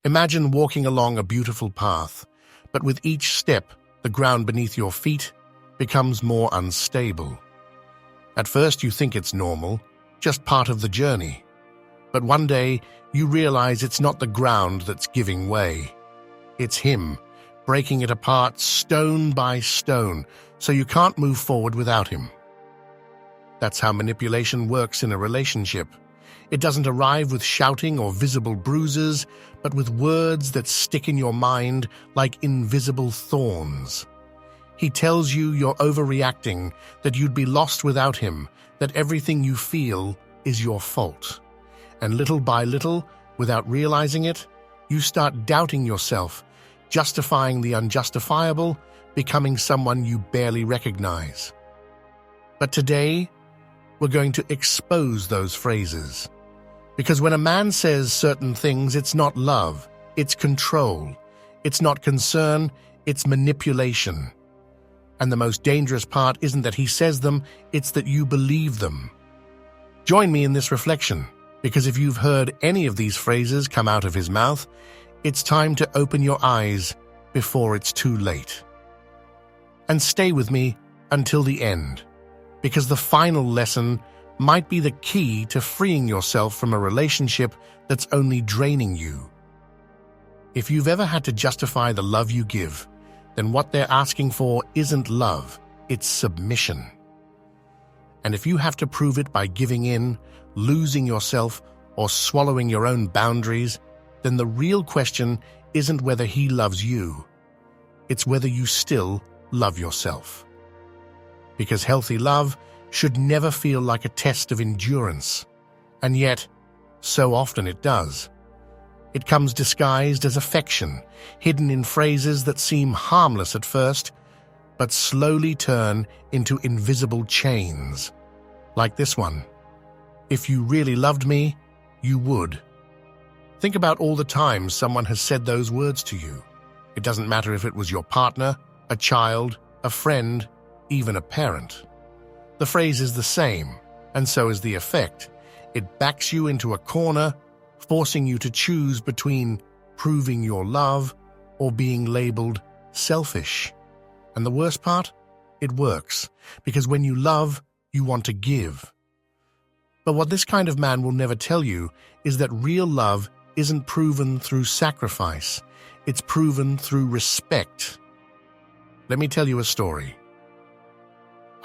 Imagine walking along a beautiful path, but with each step, the ground beneath your feet becomes more unstable. At first, you think it's normal, just part of the journey. But one day, you realize it's not the ground that's giving way. It's him, breaking it apart stone by stone, so you can't move forward without him. That's how manipulation works in a relationship. It doesn't arrive with shouting or visible bruises, but with words that stick in your mind like invisible thorns. He tells you you're overreacting, that you'd be lost without him, that everything you feel is your fault. And little by little, without realizing it, you start doubting yourself, justifying the unjustifiable, becoming someone you barely recognize. But today, we're going to expose those phrases. Because when a man says certain things, it's not love, it's control. It's not concern, it's manipulation. And the most dangerous part isn't that he says them, it's that you believe them. Join me in this reflection, because if you've heard any of these phrases come out of his mouth, it's time to open your eyes before it's too late. And stay with me until the end, because the final lesson might be the key to freeing yourself from a relationship that's only draining you. If you've ever had to justify the love you give, then what they're asking for isn't love, it's submission. And if you have to prove it by giving in, losing yourself, or swallowing your own boundaries, then the real question isn't whether he loves you, it's whether you still love yourself. Because healthy love should never feel like a test of endurance, and yet, so often it does. It comes disguised as affection, hidden in phrases that seem harmless at first, but slowly turn into invisible chains. Like this one: if you really loved me, you would. Think about all the times someone has said those words to you. It doesn't matter if it was your partner, a child, a friend, even a parent. The phrase is the same, and so is the effect. It backs you into a corner, forcing you to choose between proving your love or being labeled selfish. And the worst part? It works, because when you love, you want to give. But what this kind of man will never tell you is that real love isn't proven through sacrifice. It's proven through respect. Let me tell you a story.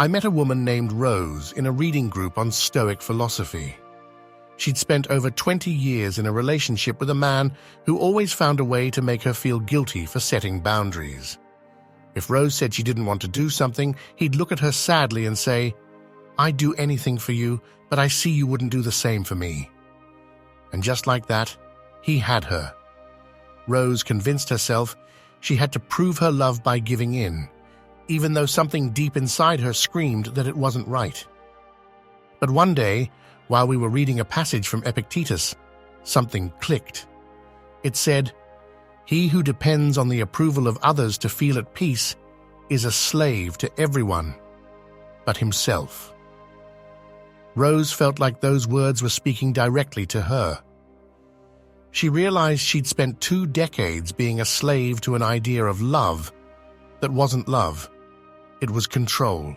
I met a woman named Rose in a reading group on Stoic philosophy. She'd spent over 20 years in a relationship with a man who always found a way to make her feel guilty for setting boundaries. If Rose said she didn't want to do something, he'd look at her sadly and say, "I'd do anything for you, but I see you wouldn't do the same for me." And just like that, he had her. Rose convinced herself she had to prove her love by giving in, even though something deep inside her screamed that it wasn't right. But one day, while we were reading a passage from Epictetus, something clicked. It said, "He who depends on the approval of others to feel at peace is a slave to everyone but himself." Rose felt like those words were speaking directly to her. She realized she'd spent 2 decades being a slave to an idea of love that wasn't love. It was control.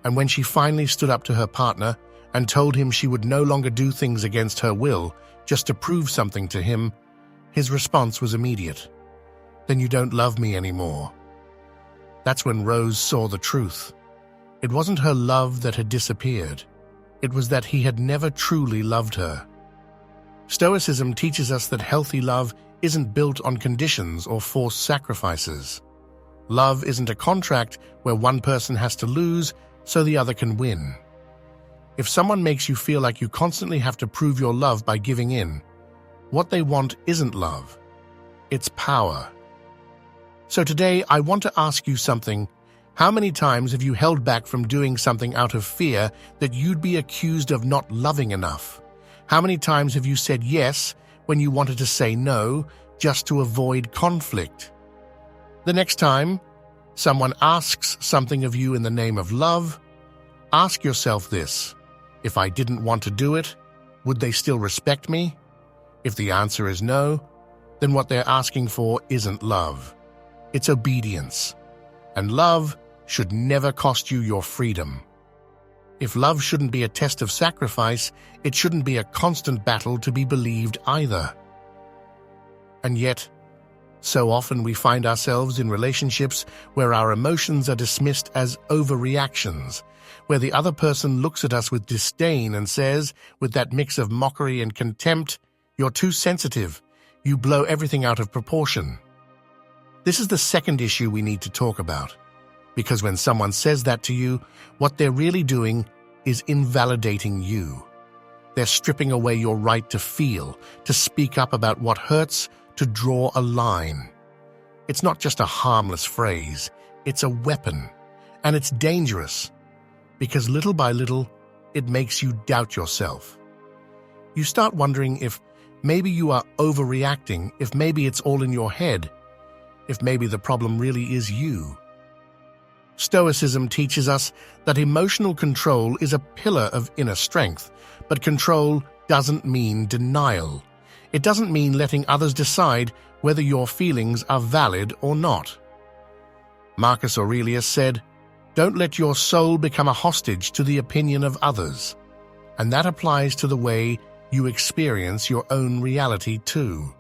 And when she finally stood up to her partner and told him she would no longer do things against her will just to prove something to him, his response was immediate. "Then you don't love me anymore." That's when Rose saw the truth. It wasn't her love that had disappeared. It was that he had never truly loved her. Stoicism teaches us that healthy love isn't built on conditions or forced sacrifices. Love isn't a contract where one person has to lose so the other can win. If someone makes you feel like you constantly have to prove your love by giving in, what they want isn't love, it's power. So today, I want to ask you something. How many times have you held back from doing something out of fear that you'd be accused of not loving enough? How many times have you said yes when you wanted to say no just to avoid conflict? The next time someone asks something of you in the name of love, ask yourself this: if I didn't want to do it, would they still respect me? If the answer is no, then what they're asking for isn't love. It's obedience. And love should never cost you your freedom. If love shouldn't be a test of sacrifice, it shouldn't be a constant battle to be believed either. And yet, so often we find ourselves in relationships where our emotions are dismissed as overreactions, where the other person looks at us with disdain and says, with that mix of mockery and contempt, "You're too sensitive. You blow everything out of proportion." This is the second issue we need to talk about, because when someone says that to you, what they're really doing is invalidating you. They're stripping away your right to feel, to speak up about what hurts, to draw a line. It's not just a harmless phrase, it's a weapon, and it's dangerous, because little by little, it makes you doubt yourself. You start wondering if maybe you are overreacting, if maybe it's all in your head, if maybe the problem really is you. Stoicism teaches us that emotional control is a pillar of inner strength, but control doesn't mean denial. It doesn't mean letting others decide whether your feelings are valid or not. Marcus Aurelius said, "Don't let your soul become a hostage to the opinion of others." And that applies to the way you experience your own reality too.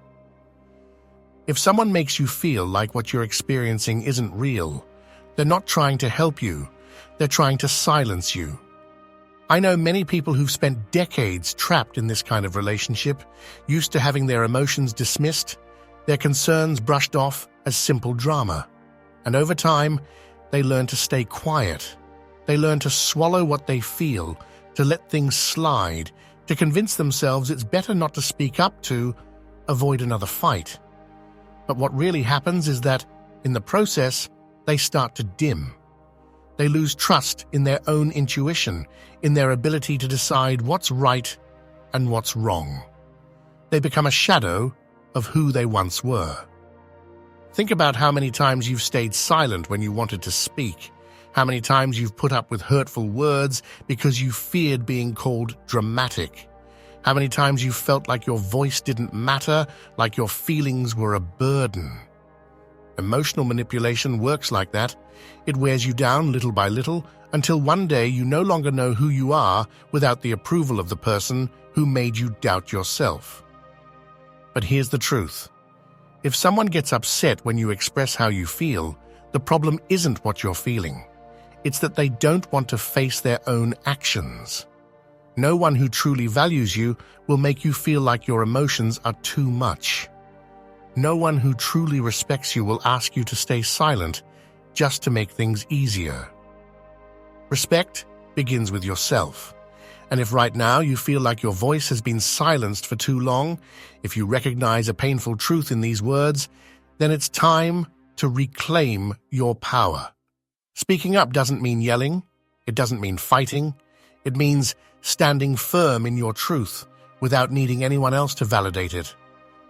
If someone makes you feel like what you're experiencing isn't real, they're not trying to help you, they're trying to silence you. I know many people who've spent decades trapped in this kind of relationship, used to having their emotions dismissed, their concerns brushed off as simple drama. And over time, they learn to stay quiet. They learn to swallow what they feel, to let things slide, to convince themselves it's better not to speak up, to avoid another fight. But what really happens is that, in the process, they start to dim. They lose trust in their own intuition, in their ability to decide what's right and what's wrong. They become a shadow of who they once were. Think about how many times you've stayed silent when you wanted to speak, how many times you've put up with hurtful words because you feared being called dramatic, how many times you felt like your voice didn't matter, like your feelings were a burden. Emotional manipulation works like that. It wears you down little by little until one day you no longer know who you are without the approval of the person who made you doubt yourself. But here's the truth. If someone gets upset when you express how you feel, the problem isn't what you're feeling. It's that they don't want to face their own actions. No one who truly values you will make you feel like your emotions are too much. No one who truly respects you will ask you to stay silent just to make things easier. Respect begins with yourself. And if right now you feel like your voice has been silenced for too long, if you recognize a painful truth in these words, then it's time to reclaim your power. Speaking up doesn't mean yelling. It doesn't mean fighting. It means standing firm in your truth without needing anyone else to validate it.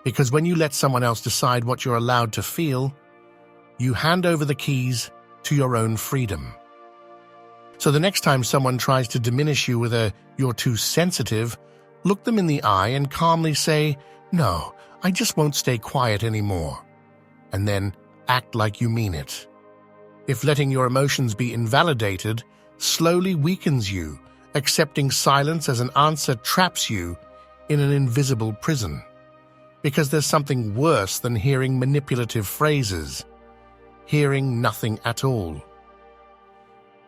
Because when you let someone else decide what you're allowed to feel, you hand over the keys to your own freedom. So the next time someone tries to diminish you with a "you're too sensitive," look them in the eye and calmly say, "No, I just won't stay quiet anymore." And then act like you mean it. If letting your emotions be invalidated slowly weakens you, accepting silence as an answer traps you in an invisible prison. Because there's something worse than hearing manipulative phrases, hearing nothing at all.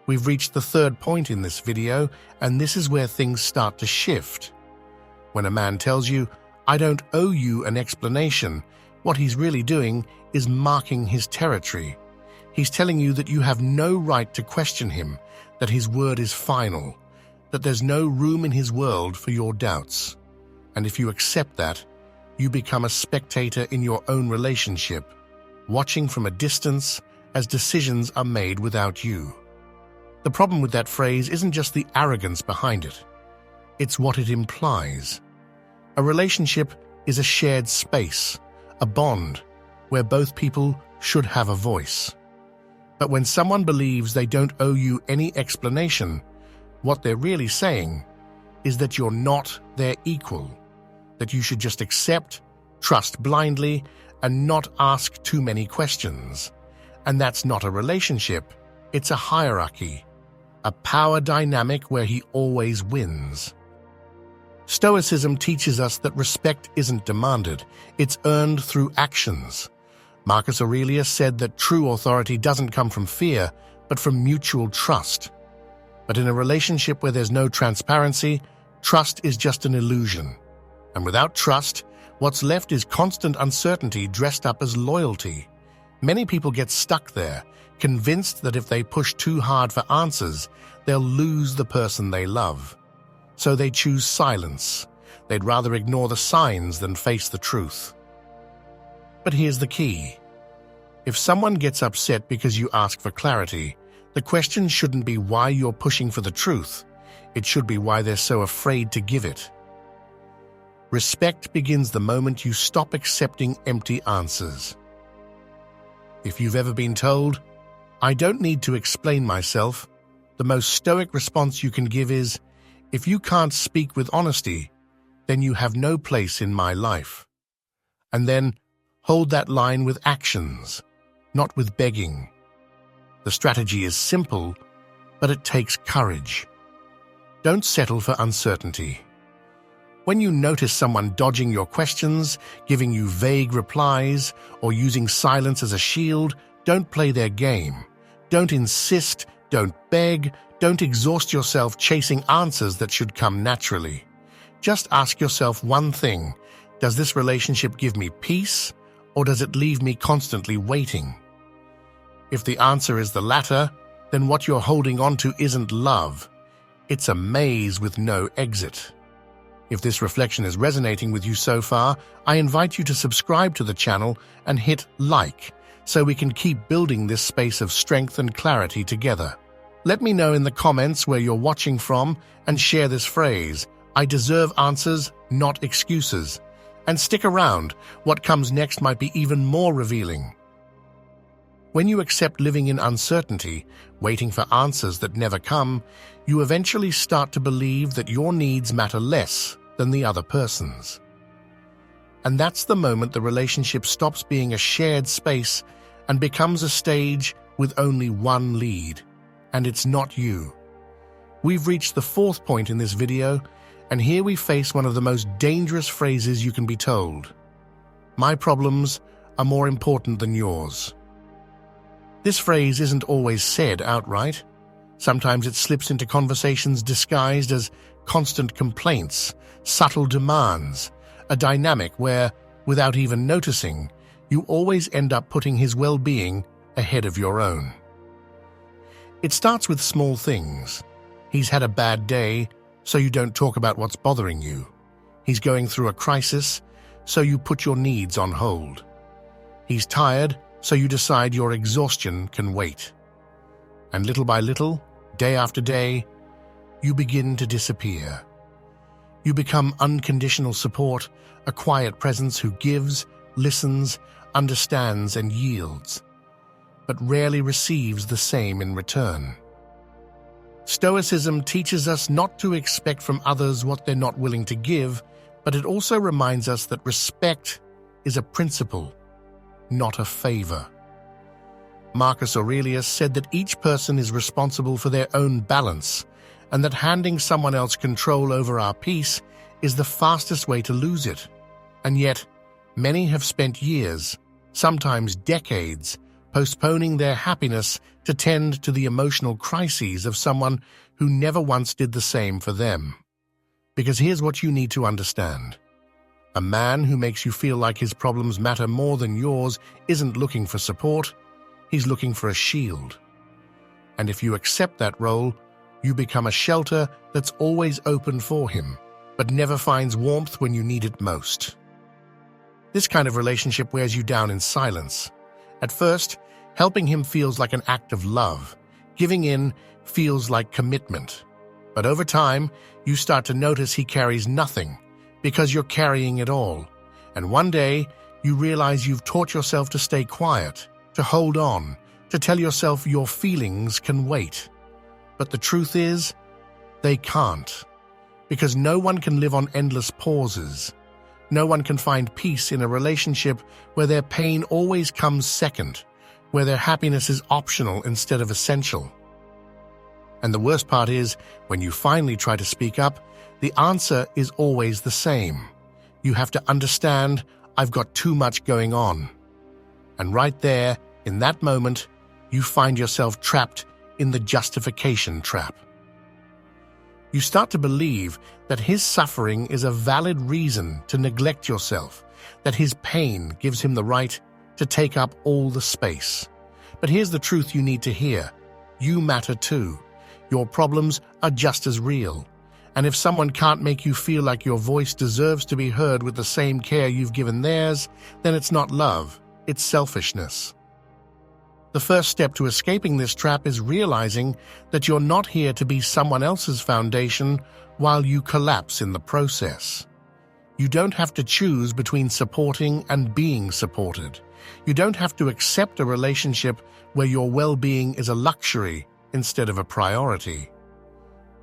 We've reached the third point in this video, and this is where things start to shift. When a man tells you, "I don't owe you an explanation," what he's really doing is marking his territory. He's telling you that you have no right to question him, that his word is final, that there's no room in his world for your doubts. And if you accept that, you become a spectator in your own relationship, watching from a distance as decisions are made without you. The problem with that phrase isn't just the arrogance behind it. It's what it implies. A relationship is a shared space, a bond, where both people should have a voice. But when someone believes they don't owe you any explanation, what they're really saying is that you're not their equal, that you should just accept, trust blindly, and not ask too many questions. And that's not a relationship, it's a hierarchy, a power dynamic where he always wins. Stoicism teaches us that respect isn't demanded, it's earned through actions. Marcus Aurelius said that true authority doesn't come from fear, but from mutual trust. But in a relationship where there's no transparency, trust is just an illusion. And without trust, what's left is constant uncertainty dressed up as loyalty. Many people get stuck there, convinced that if they push too hard for answers, they'll lose the person they love. So they choose silence. They'd rather ignore the signs than face the truth. But here's the key. If someone gets upset because you ask for clarity, the question shouldn't be why you're pushing for the truth. It should be why they're so afraid to give it. Respect begins the moment you stop accepting empty answers. If you've ever been told, "I don't need to explain myself," the most stoic response you can give is, "If you can't speak with honesty, then you have no place in my life." And then hold that line with actions, not with begging. The strategy is simple, but it takes courage. Don't settle for uncertainty. When you notice someone dodging your questions, giving you vague replies, or using silence as a shield, don't play their game. Don't insist, don't beg, don't exhaust yourself chasing answers that should come naturally. Just ask yourself one thing: does this relationship give me peace, or does it leave me constantly waiting? If the answer is the latter, then what you're holding on to isn't love. It's a maze with no exit. If this reflection is resonating with you so far, I invite you to subscribe to the channel and hit like, so we can keep building this space of strength and clarity together. Let me know in the comments where you're watching from and share this phrase, "I deserve answers, not excuses." And stick around, what comes next might be even more revealing. When you accept living in uncertainty, waiting for answers that never come, you eventually start to believe that your needs matter less than the other person's. And that's the moment the relationship stops being a shared space and becomes a stage with only one lead, and it's not you. We've reached the fourth point in this video, and here we face one of the most dangerous phrases you can be told. "My problems are more important than yours." This phrase isn't always said outright. Sometimes it slips into conversations disguised as constant complaints, subtle demands, a dynamic where, without even noticing, you always end up putting his well-being ahead of your own. It starts with small things. He's had a bad day, so you don't talk about what's bothering you. He's going through a crisis, so you put your needs on hold. He's tired, so you decide your exhaustion can wait. And little by little, day after day, you begin to disappear. You become unconditional support, a quiet presence who gives, listens, understands, and yields, but rarely receives the same in return. Stoicism teaches us not to expect from others what they're not willing to give, but it also reminds us that respect is a principle, not a favor. Marcus Aurelius said that each person is responsible for their own balance, and that handing someone else control over our peace is the fastest way to lose it. And yet, many have spent years, sometimes decades, postponing their happiness to tend to the emotional crises of someone who never once did the same for them. Because here's what you need to understand. A man who makes you feel like his problems matter more than yours isn't looking for support, he's looking for a shield. And if you accept that role, you become a shelter that's always open for him, but never finds warmth when you need it most. This kind of relationship wears you down in silence. At first, helping him feels like an act of love. Giving in feels like commitment. But over time, you start to notice he carries nothing, because you're carrying it all. And one day, you realize you've taught yourself to stay quiet, to hold on, to tell yourself your feelings can wait. But the truth is, they can't. Because no one can live on endless pauses. No one can find peace in a relationship where their pain always comes second, where their happiness is optional instead of essential. And the worst part is, when you finally try to speak up, the answer is always the same. You have to understand, I've got too much going on. And right there, in that moment, you find yourself trapped in the justification trap. You start to believe that his suffering is a valid reason to neglect yourself, that his pain gives him the right to take up all the space. But here's the truth you need to hear. You matter too. Your problems are just as real. And if someone can't make you feel like your voice deserves to be heard with the same care you've given theirs, then it's not love, it's selfishness. The first step to escaping this trap is realizing that you're not here to be someone else's foundation while you collapse in the process. You don't have to choose between supporting and being supported. You don't have to accept a relationship where your well-being is a luxury instead of a priority.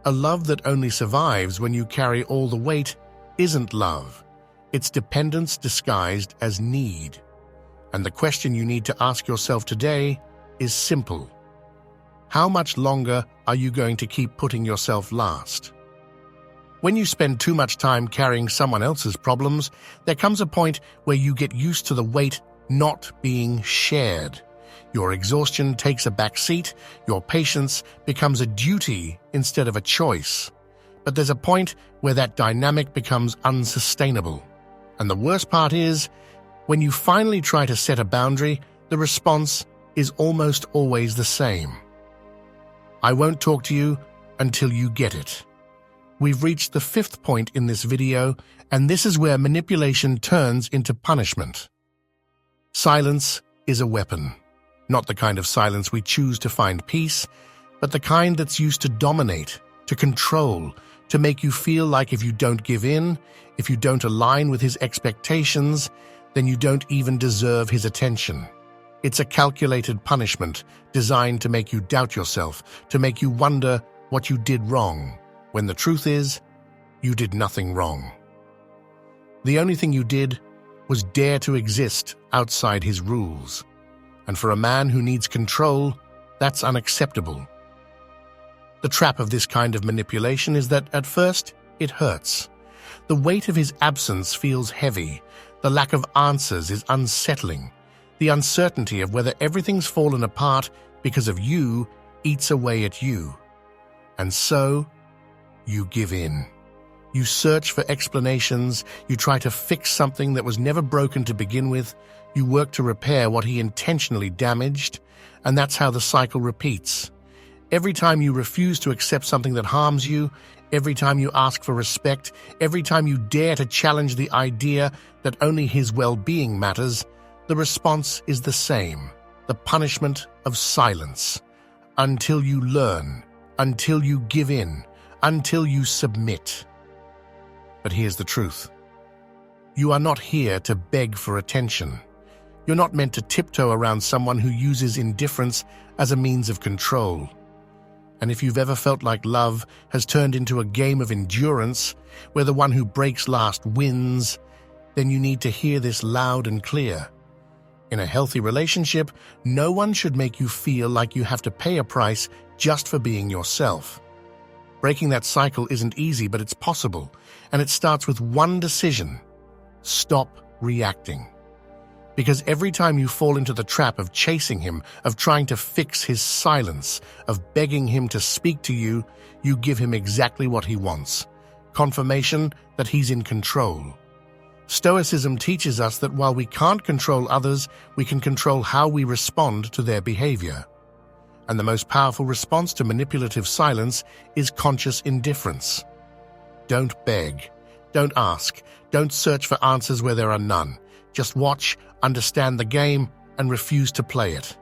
A love that only survives when you carry all the weight isn't love. It's dependence disguised as need. And the question you need to ask yourself today is simple. How much longer are you going to keep putting yourself last? When you spend too much time carrying someone else's problems, there comes a point where you get used to the weight not being shared. Your exhaustion takes a back seat, your patience becomes a duty instead of a choice. But there's a point where that dynamic becomes unsustainable. And the worst part is, when you finally try to set a boundary, the response is almost always the same. I won't talk to you until you get it. We've reached the 5th point in this video, and this is where manipulation turns into punishment. Silence is a weapon. Not the kind of silence we choose to find peace, but the kind that's used to dominate, to control, to make you feel like if you don't give in, if you don't align with his expectations, then you don't even deserve his attention. It's a calculated punishment designed to make you doubt yourself, to make you wonder what you did wrong, when the truth is, you did nothing wrong. The only thing you did was dare to exist outside his rules. And for a man who needs control, that's unacceptable. The trap of this kind of manipulation is that, at first, it hurts. The weight of his absence feels heavy. The lack of answers is unsettling. The uncertainty of whether everything's fallen apart because of you eats away at you. And so, you give in. You search for explanations, you try to fix something that was never broken to begin with, you work to repair what he intentionally damaged, and that's how the cycle repeats. Every time you refuse to accept something that harms you, every time you ask for respect, every time you dare to challenge the idea that only his well-being matters, the response is the same, the punishment of silence. Until you learn, until you give in, until you submit. But here's the truth. You are not here to beg for attention. You're not meant to tiptoe around someone who uses indifference as a means of control. And if you've ever felt like love has turned into a game of endurance, where the one who breaks last wins, then you need to hear this loud and clear. In a healthy relationship, no one should make you feel like you have to pay a price just for being yourself. Breaking that cycle isn't easy, but it's possible, and it starts with one decision: stop reacting. Because every time you fall into the trap of chasing him, of trying to fix his silence, of begging him to speak to you, you give him exactly what he wants: confirmation that he's in control. Stoicism teaches us that while we can't control others, we can control how we respond to their behavior. And the most powerful response to manipulative silence is conscious indifference. Don't beg. Don't ask. Don't search for answers where there are none. Just watch, understand the game, and refuse to play it.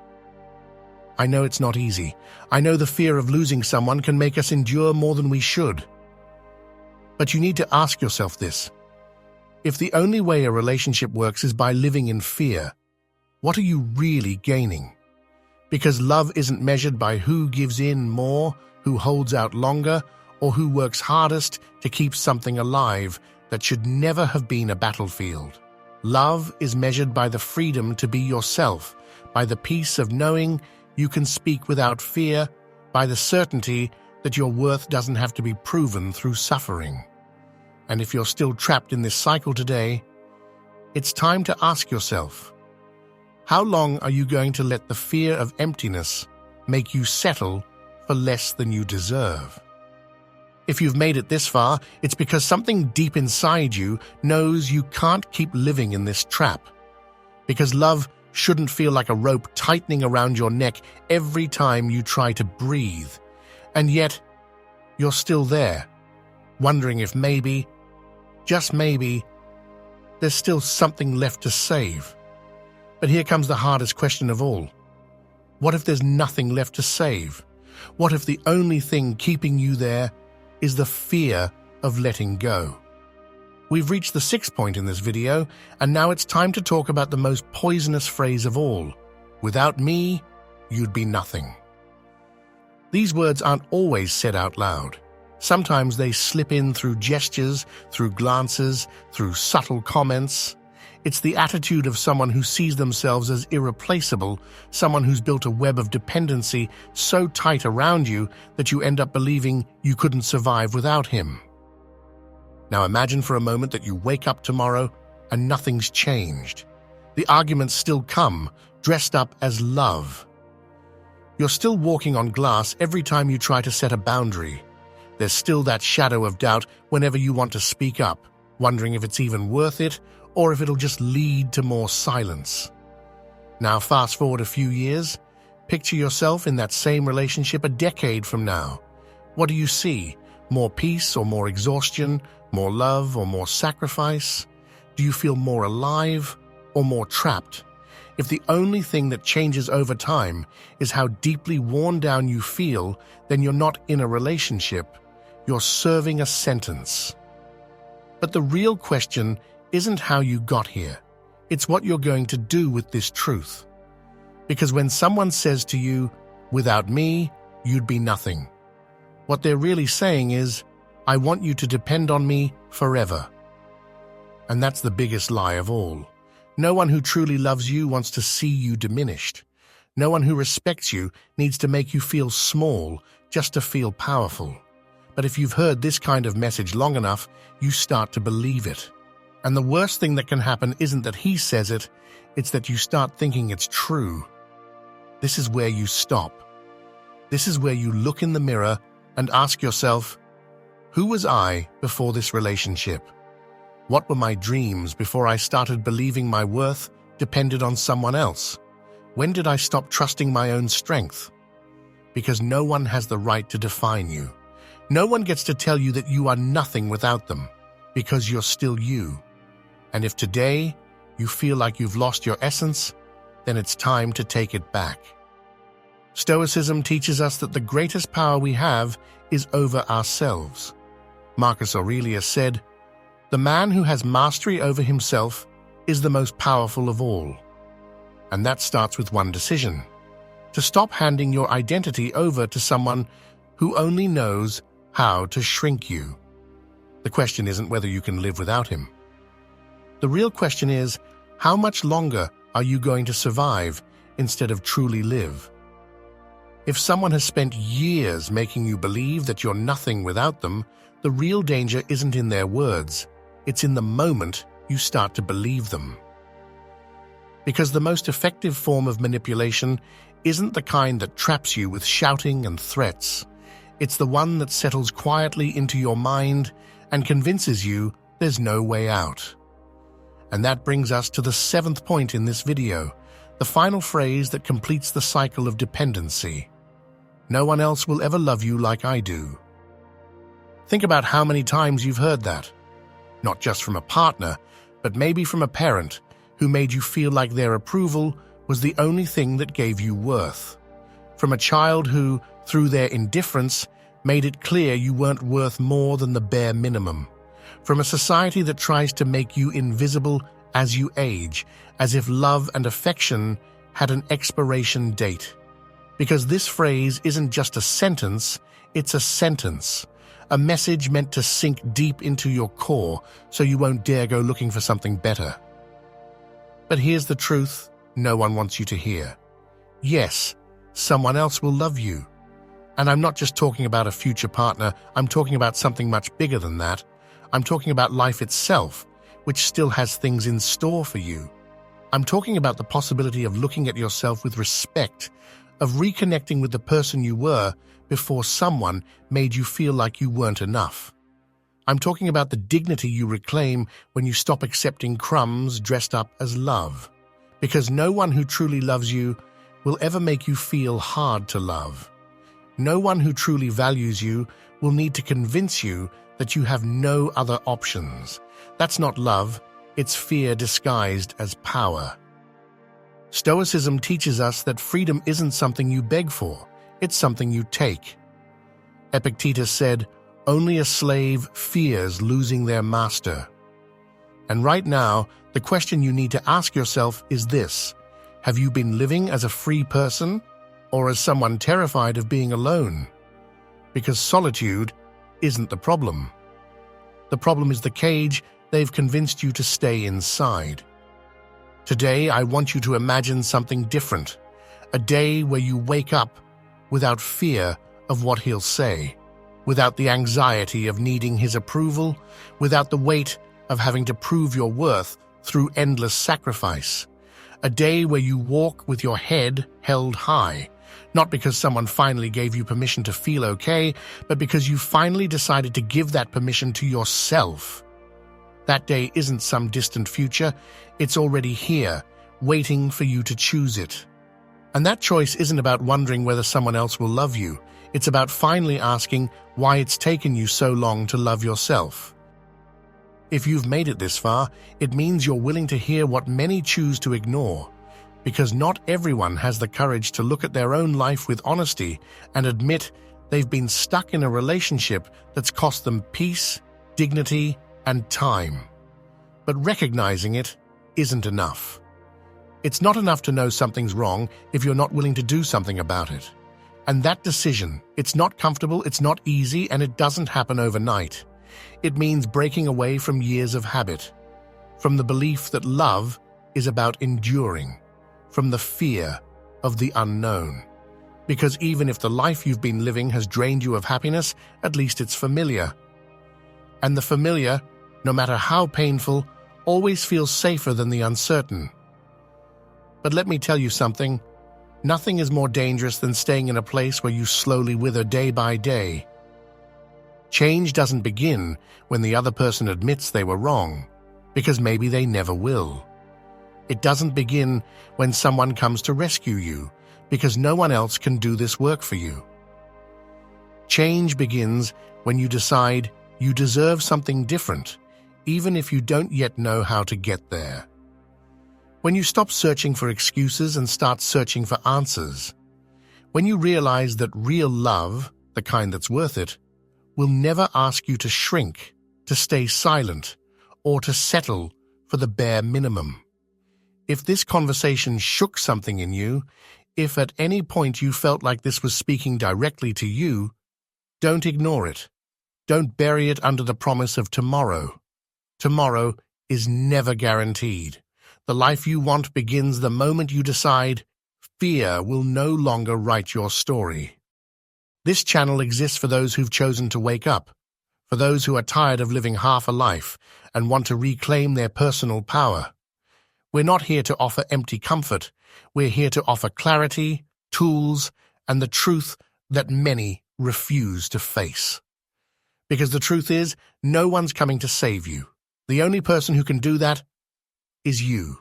I know it's not easy. I know the fear of losing someone can make us endure more than we should. But you need to ask yourself this. If the only way a relationship works is by living in fear, what are you really gaining? Because love isn't measured by who gives in more, who holds out longer, or who works hardest to keep something alive. that should never have been a battlefield. Love is measured by the freedom to be yourself, by the peace of knowing you can speak without fear, by the certainty that your worth doesn't have to be proven through suffering. And if you're still trapped in this cycle today, it's time to ask yourself, how long are you going to let the fear of emptiness make you settle for less than you deserve? If you've made it this far, it's because something deep inside you knows you can't keep living in this trap. Because love shouldn't feel like a rope tightening around your neck every time you try to breathe. And yet, you're still there, wondering if maybe, just maybe, there's still something left to save. But here comes the hardest question of all. What if there's nothing left to save? What if the only thing keeping you there is the fear of letting go? We've reached the 6th point in this video, and now it's time to talk about the most poisonous phrase of all. Without me, you'd be nothing. These words aren't always said out loud. Sometimes they slip in through gestures, through glances, through subtle comments. It's the attitude of someone who sees themselves as irreplaceable, someone who's built a web of dependency so tight around you that you end up believing you couldn't survive without him. Now imagine for a moment that you wake up tomorrow and nothing's changed. The arguments still come, dressed up as love. You're still walking on glass every time you try to set a boundary. There's still that shadow of doubt whenever you want to speak up, wondering if it's even worth it or if it'll just lead to more silence. Now fast forward a few years, picture yourself in that same relationship a decade from now. What do you see? More peace or more exhaustion? More love or more sacrifice? Do you feel more alive or more trapped? If the only thing that changes over time is how deeply worn down you feel, then you're not in a relationship. You're serving a sentence. But the real question isn't how you got here. It's what you're going to do with this truth. Because when someone says to you, without me, you'd be nothing, what they're really saying is, I want you to depend on me forever. And that's the biggest lie of all. No one who truly loves you wants to see you diminished. No one who respects you needs to make you feel small just to feel powerful. But if you've heard this kind of message long enough, you start to believe it. And the worst thing that can happen isn't that he says it, it's that you start thinking it's true. This is where you stop. This is where you look in the mirror and ask yourself, who was I before this relationship? What were my dreams before I started believing my worth depended on someone else? When did I stop trusting my own strength? Because no one has the right to define you. No one gets to tell you that you are nothing without them, because you're still you. And if today you feel like you've lost your essence, then it's time to take it back. Stoicism teaches us that the greatest power we have is over ourselves. Marcus Aurelius said, "The man who has mastery over himself is the most powerful of all." And that starts with one decision: to stop handing your identity over to someone who only knows how to shrink you. The question isn't whether you can live without him. The real question is, how much longer are you going to survive instead of truly live? If someone has spent years making you believe that you're nothing without them, the real danger isn't in their words, it's in the moment you start to believe them. Because the most effective form of manipulation isn't the kind that traps you with shouting and threats. It's the one that settles quietly into your mind and convinces you there's no way out. And that brings us to the 7th point in this video, the final phrase that completes the cycle of dependency. No one else will ever love you like I do. Think about how many times you've heard that. Not just from a partner, but maybe from a parent who made you feel like their approval was the only thing that gave you worth. From a child who, through their indifference, made it clear you weren't worth more than the bare minimum. From a society that tries to make you invisible as you age, as if love and affection had an expiration date. Because this phrase isn't just a sentence, it's a sentence. a message meant to sink deep into your core so you won't dare go looking for something better. But here's the truth no one wants you to hear. Yes, someone else will love you. And I'm not just talking about a future partner, I'm talking about something much bigger than that. I'm talking about life itself, which still has things in store for you. I'm talking about the possibility of looking at yourself with respect, of reconnecting with the person you were before someone made you feel like you weren't enough. I'm talking about the dignity you reclaim when you stop accepting crumbs dressed up as love. Because no one who truly loves you will ever make you feel hard to love. No one who truly values you will need to convince you that you have no other options. That's not love, it's fear disguised as power. Stoicism teaches us that freedom isn't something you beg for, it's something you take. Epictetus said, "Only a slave fears losing their master." And right now, the question you need to ask yourself is this: have you been living as a free person or as someone terrified of being alone? Because solitude isn't the problem. The problem is the cage they've convinced you to stay inside. Today, I want you to imagine something different. A day where you wake up without fear of what he'll say, without the anxiety of needing his approval, without the weight of having to prove your worth through endless sacrifice. A day where you walk with your head held high, not because someone finally gave you permission to feel okay, but because you finally decided to give that permission to yourself. That day isn't some distant future, it's already here, waiting for you to choose it. And that choice isn't about wondering whether someone else will love you, it's about finally asking why it's taken you so long to love yourself. If you've made it this far, it means you're willing to hear what many choose to ignore, because not everyone has the courage to look at their own life with honesty and admit they've been stuck in a relationship that's cost them peace, dignity, and time. But recognizing it isn't enough. It's not enough to know something's wrong if you're not willing to do something about it. And that decision, it's not comfortable, it's not easy, and it doesn't happen overnight. It means breaking away from years of habit, from the belief that love is about enduring, from the fear of the unknown. Because even if the life you've been living has drained you of happiness, at least it's familiar. And the familiar, no matter how painful, always feels safer than the uncertain. But let me tell you something, nothing is more dangerous than staying in a place where you slowly wither day by day. Change doesn't begin when the other person admits they were wrong, because maybe they never will. It doesn't begin when someone comes to rescue you, because no one else can do this work for you. Change begins when you decide you deserve something different, even if you don't yet know how to get there. When you stop searching for excuses and start searching for answers. When you realize that real love, the kind that's worth it, will never ask you to shrink, to stay silent, or to settle for the bare minimum. If this conversation shook something in you, if at any point you felt like this was speaking directly to you, don't ignore it. Don't bury it under the promise of tomorrow. Tomorrow is never guaranteed. The life you want begins the moment you decide fear will no longer write your story. This channel exists for those who've chosen to wake up, for those who are tired of living half a life and want to reclaim their personal power. We're not here to offer empty comfort. We're here to offer clarity, tools, and the truth that many refuse to face. Because the truth is, no one's coming to save you. The only person who can do that is you.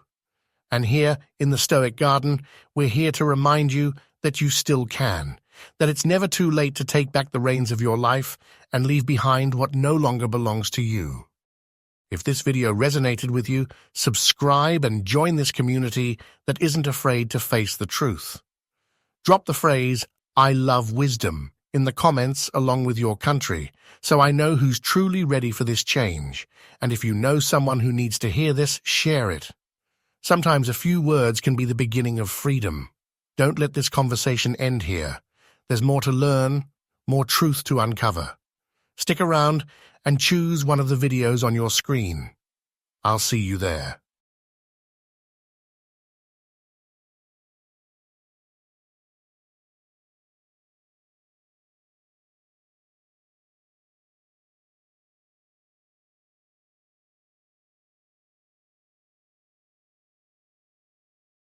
And here, in the Stoic Garden, we're here to remind you that you still can, that it's never too late to take back the reins of your life and leave behind what no longer belongs to you. If this video resonated with you, subscribe and join this community that isn't afraid to face the truth. Drop the phrase, "I love wisdom," in the comments along with your country, so I know who's truly ready for this change. And if you know someone who needs to hear this, share it. Sometimes a few words can be the beginning of freedom. Don't let this conversation end here. There's more to learn, more truth to uncover. Stick around and choose one of the videos on your screen. I'll see you there.